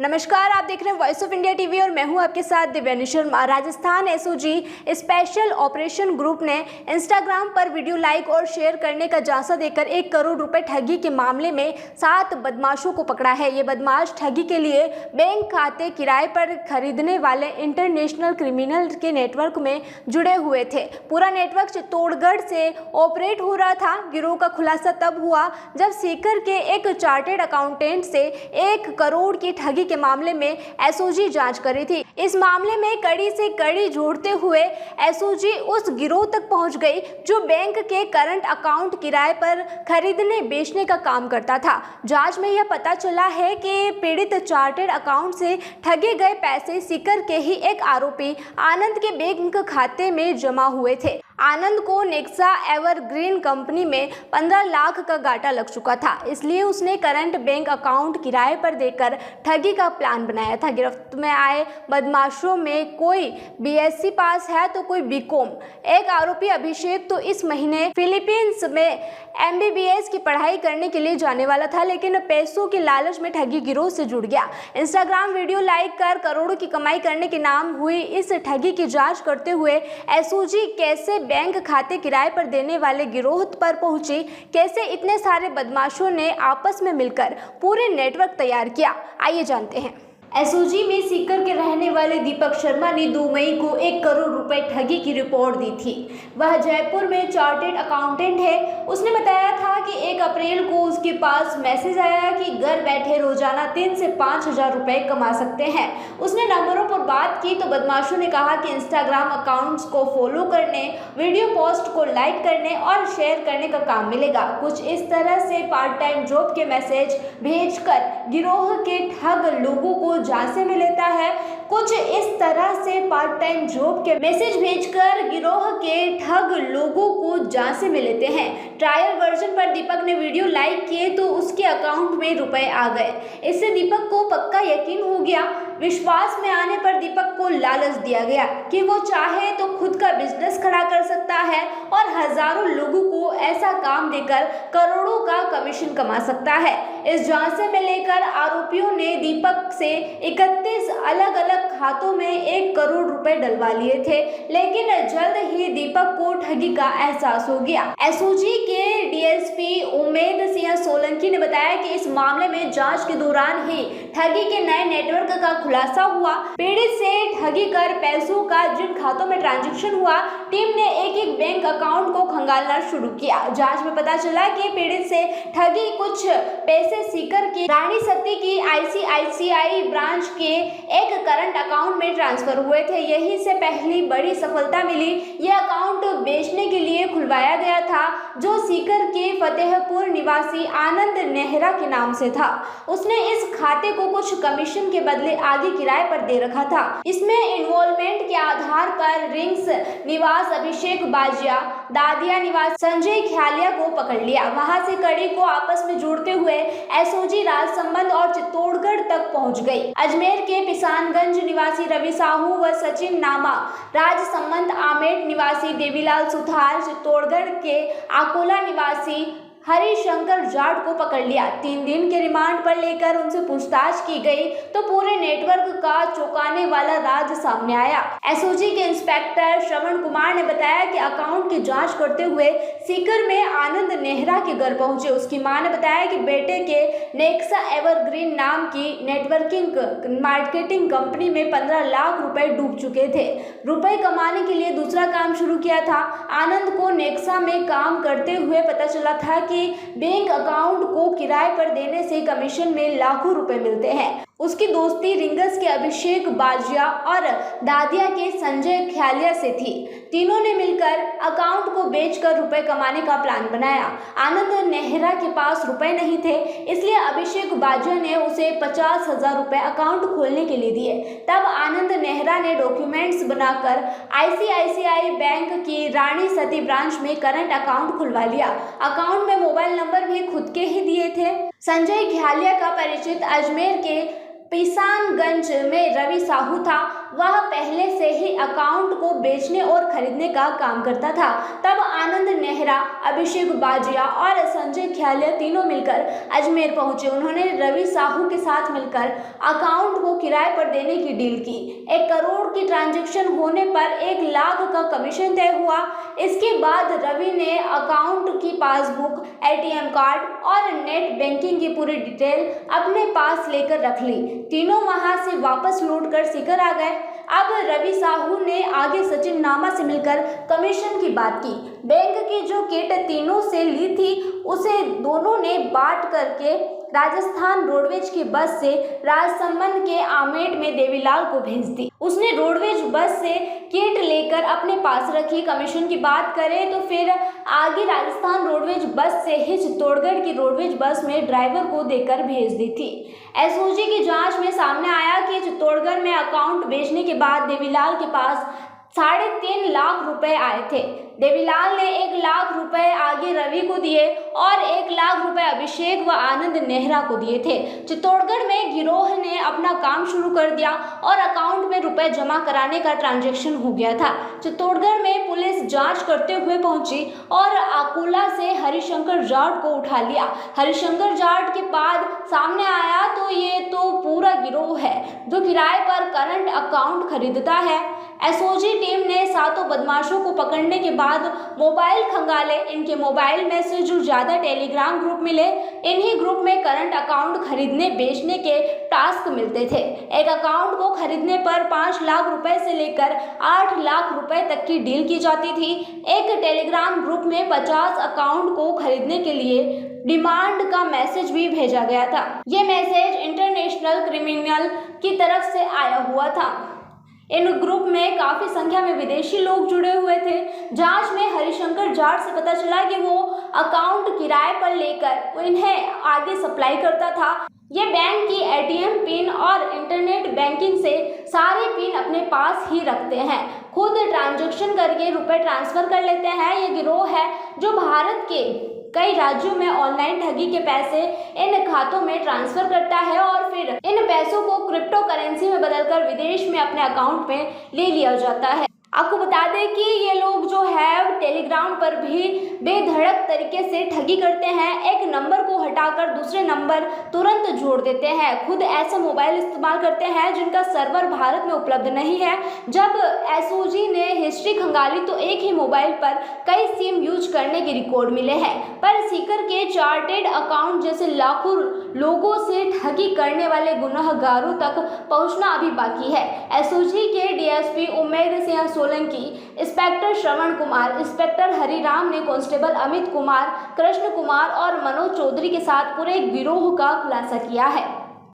नमस्कार, आप देख रहे हैं वॉइस ऑफ इंडिया टीवी और मैं हूं आपके साथ Divyani Sharma. Rajasthan SOG special operation group ने इंस्टाग्राम पर वीडियो लाइक और शेयर करने का झांसा देकर 1 करोड़ रुपए ठगी के मामले में 7 बदमाशों को पकड़ा है। ये बदमाश ठगी के लिए बैंक खाते किराए पर खरीदने वाले इंटरनेशनल क्रिमिनल के नेटवर्क में जुड़े हुए थे। पूरा नेटवर्क चित्तौड़गढ़ से ऑपरेट हो रहा था। गिरोह का खुलासा तब हुआ जब सीकर के एक चार्टेड अकाउंटेंट से 1 करोड़ की ठगी के मामले में एसओजी जांच कर रही थी। इस मामले में कड़ी से कड़ी जोड़ते हुए एसओजी उस गिरोह तक पहुंच गई जो बैंक के करंट अकाउंट किराए पर खरीदने बेचने का काम करता था। जांच में यह पता चला है कि पीड़ित चार्टेड अकाउंट से ठगे गए पैसे सीकर के ही एक आरोपी आनंद के बैंक खाते में जमा हुए थे। आनंद को नेक्सा एवरग्रीन कंपनी में 15 लाख का घाटा लग चुका था, इसलिए उसने करंट बैंक अकाउंट किराए पर देकर ठगी का प्लान बनाया था। गिरफ्त में आए बदमाशों में कोई बीएससी पास है तो कोई बीकॉम। एक आरोपी अभिषेक तो इस महीने फिलीपींस में एमबीबीएस की पढ़ाई करने के लिए जाने वाला था, लेकिन पैसों के लालच में ठगी गिरोह से जुड़ गया। इंस्टाग्राम वीडियो लाइक कर करोड़ों की कमाई करने के नाम हुई इस ठगी की जांच करते हुए एसओजी कैसे बैंक खाते किराए पर देने वाले गिरोह पर पहुंची, कैसे इतने सारे बदमाशों ने आपस में मिलकर पूरे नेटवर्क तैयार किया, आइए जानते हैं। एसओजी में सीकर के रहने वाले दीपक शर्मा ने 2 मई को 1 करोड़ रुपए ठगी की रिपोर्ट दी थी। वह जयपुर में चार्टेड अकाउंटेंट है। उसने बताया था कि 1 अप्रैल को उसके पास मैसेज आया कि घर बैठे रोजाना 3 से 5 हजार रुपए कमा सकते हैं। उसने नंबरों पर बात की तो बदमाशों ने कहा कि इंस्टाग्राम अकाउंट्स को फॉलो करने, वीडियो पोस्ट को लाइक करने और शेयर करने का काम मिलेगा। कुछ इस तरह से पार्ट टाइम जॉब के मैसेज भेजकर गिरोह के ठग लोगों को झांसे में लेता है। कुछ इस तरह से पार्ट टाइम जॉब के मैसेज भेजकर गिरोह के ठग लोगों को झांसे में लेते हैं। ट्रायल वर्जन पर दीपक ने वीडियो लाइक किए तो उसके अकाउंट में रुपए आ गए। इससे दीपक को पक्का यकीन हो गया। विश्वास में आने पर दीपक को लालच दिया गया कि वो चाहे तो खुद का बिजनेस खड़ा कर सकता है और हजारों लोगों को ऐसा काम देकर करोड़ों का कमीशन कमा सकता है। इस झांसे में लेकर आरोपियों ने दीपक से 31 अलग अलग खातों में 1 करोड़ रुपए डलवा लिए थे, लेकिन जल्द ही दीपक को ठगी का एहसास हो गया। एसओजी के डीएसपी उमेद सिंह सोलंकी ने बताया कि इस मामले में जांच के दौरान ही ठगी के नए नेटवर्क का खुलासा हुआ। पीड़ित से ठगी कर पैसों का जिन खातों में ट्रांजैक्शन हुआ, टीम ने एक बैंक अकाउंट को खंगालना शुरू किया। जांच में पता चला कि पीड़ित से ठगी कुछ पैसे सीकर की रानी सती की आईसीआईसीआई ब्रांच के एक करंट अकाउंट में ट्रांसफर हुए थे। यही से पहली बड़ी सफलता मिली। यह अकाउंट बेचने के लिए खुलवाया गया था, जो सीकर के फतेहपुर निवासी आनंद नेहरा के नाम से था। उसने इस खाते को कुछ कमीशन के बदले आगे किराए पर दे रखा था। इसमें इन्वॉल्वमेंट के आधार पर रिंग्स निवास अभिषेक बाजिया, दादिया निवास संजय ख्यालिया को पकड़ लिया। वहां से कड़ी को आपस में जोड़ते हुए एसओजी राजसमंद और चित्तौड़गढ़ तक पहुंच गई। अजमेर के पिसानगंज निवासी रवि साहू व सचिन नामा, राजसमंद आमेट निवासी देवीलाल सुथार, चित्तौड़गढ़ के आकोला निवासी हरिशंकर जाट को पकड़ लिया। 3 दिन के रिमांड पर लेकर उनसे पूछताछ की गई तो पूरे नेटवर्क का चौंकाने वाला राज सामने आया। एसओजी के इंस्पेक्टर श्रवण कुमार ने बताया कि अकाउंट की जांच करते हुए सीकर में आनंद नेहरा के घर पहुंचे। उसकी मां ने बताया कि बेटे के नेक्सा एवरग्रीन नाम की नेटवर्किंग मार्केटिंग कंपनी में 15 लाख रुपए डूब चुके थे। रुपए कमाने के लिए दूसरा काम शुरू किया था। आनंद को नेक्सा में काम करते हुए पता चला था कि बैंक अकाउंट को किराए पर देने से कमीशन में लाखों रुपए मिलते हैं। उसकी दोस्ती रिंगस के अभिषेक बाजिया और दादिया के संजय ख्यालिया से थी। तीनों ने मिलकर अकाउंट को बेचकर रुपए कमाने का प्लान बनाया। आनंद नेहरा के पास रुपए नहीं थे, इसलिए अभिषेक बाजिया ने उसे 50,000 रुपए अकाउंट खोलने के लिए दिए। तब आनंद नेहरा ने डॉक्यूमेंट्स बनाकर आईसीआईसीआई बैंक की रानी सती ब्रांच में करंट अकाउंट खुलवा लिया। अकाउंट में मोबाइल नंबर भी खुद के ही दिए थे। संजय ख्यालिया का परिचित अजमेर के पिसानगंज में रवि साहू था। वह पहले से ही अकाउंट को बेचने और खरीदने का काम करता था। तब आनंद नेहरा, अभिषेक बाजिया और संजय ख्यालिया तीनों मिलकर अजमेर पहुंचे। उन्होंने रवि साहू के साथ मिलकर अकाउंट को किराए पर देने की डील की। 1 करोड़ की ट्रांजैक्शन होने पर 1 लाख का कमीशन तय हुआ। इसके बाद रवि ने अकाउंट की पासबुक, ATM कार्ड और नेट बैंकिंग की पूरी डिटेल अपने पास लेकर रख ली। तीनों वहां से वापस लौटकर सीकर आ गए। अब रवि साहू ने आगे सचिन नामा से मिलकर कमीशन की बात की। बैंक की जो किट तीनों से ली थी उसे दोनों ने बांट करके राजस्थान रोडवेज की बस से राजसमंद के आमेट में देवीलाल को भेज दी। उसने रोडवेज बस से किट लेकर अपने पास रखी। कमीशन की बात करें तो फिर आगे राजस्थान रोडवेज बस से ही चित्तौड़गढ़ की रोडवेज बस में ड्राइवर को देकर भेज दी थी। SOG की जांच में सामने आया कि चित्तौड़गढ़ में अकाउंट बेचने के बाद देवीलाल के पास 3.5 लाख रुपए आए थे। देवीलाल ने 1 लाख रुपए आगे रवि को दिए और 1 लाख रुपए अभिषेक व आनंद नेहरा को दिए थे। चित्तौड़गढ़ में गिरोह ने अपना काम शुरू कर दिया और अकाउंट में रुपए जमा कराने का ट्रांजैक्शन हो गया था। चित्तौड़गढ़ में पुलिस जांच करते हुए पहुंची और अकोला से हरिशंकर जाट को उठा लिया। हरिशंकर जाट के बाद सामने आया तो ये तो पूरा गिरोह है जो किराए पर करंट अकाउंट खरीदता है। SOG टीम ने 7 बदमाशों को पकड़ने के बाद मोबाइल खंगाले। इनके मोबाइल में से जो ज्यादा टेलीग्राम ग्रुप मिले, इन्हीं ग्रुप में करंट अकाउंट खरीदने बेचने के टास्क मिलते थे। एक अकाउंट को खरीदने पर 5 लाख रुपए से लेकर 8 लाख रुपए तक की डील की जाती थी। एक टेलीग्राम ग्रुप में 50 अकाउंट को खरीदने के लिए डिमांड का मैसेज भी भेजा गया था। ये मैसेज इंटरनेशनल क्रिमिनल की तरफ से आया हुआ था। इन ग्रुप में काफी संख्या में विदेशी लोग जुड़े हुए थे। जांच में हरिशंकर जाट से पता चला कि वो अकाउंट किराए पर लेकर इन्हें आगे सप्लाई करता था। ये बैंक की ATM पिन और इंटरनेट बैंकिंग से सारे पिन अपने पास ही रखते हैं। खुद ट्रांजैक्शन करके रुपए ट्रांसफर कर लेते हैं। ये गिरोह है जो भारत के कई राज्यों में ऑनलाइन ठगी के पैसे इन खातों में ट्रांसफर करता है और फिर इन पैसों को क्रिप्टो करेंसी में बदलकर विदेश में अपने अकाउंट में ले लिया जाता है। आपको बता दें कि ये लोग जो है टेलीग्राम पर भी बेधड़क तरीके से ठगी करते हैं। एक नंबर को हटाकर दूसरे नंबर तुरंत जोड़ देते हैं। खुद ऐसा मोबाइल इस्तेमाल करते हैं जिनका सर्वर भारत में उपलब्ध नहीं है। जब SOG ने हिस्ट्री खंगाली तो एक ही मोबाइल पर कई सिम यूज करने के रिकॉर्ड मिले हैं। पर सीकर के चार्टेड अकाउंट जैसे लाखों लोगों से ठगी करने वाले गुनहगारों तक पहुंचना अभी बाकी है। SOG के DSP Umed Singh Solanki, inspector Shravan Kumar, inspector Hariram ने कांस्टेबल अमित कुमार, कृष्ण कुमार और मनोज चौधरी के साथ पूरे गिरोह का खुलासा किया है।